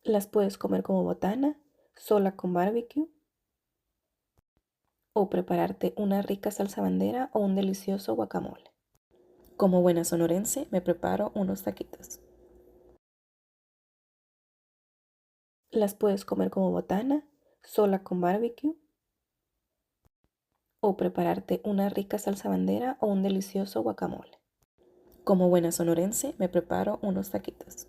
Las puedes comer como botana, sola con barbecue, o prepararte una rica salsa bandera o un delicioso guacamole. Como buena sonorense, me preparo unos taquitos. Las puedes comer como botana, sola con barbecue, o prepararte una rica salsa bandera o un delicioso guacamole. Como buena sonorense, me preparo unos taquitos.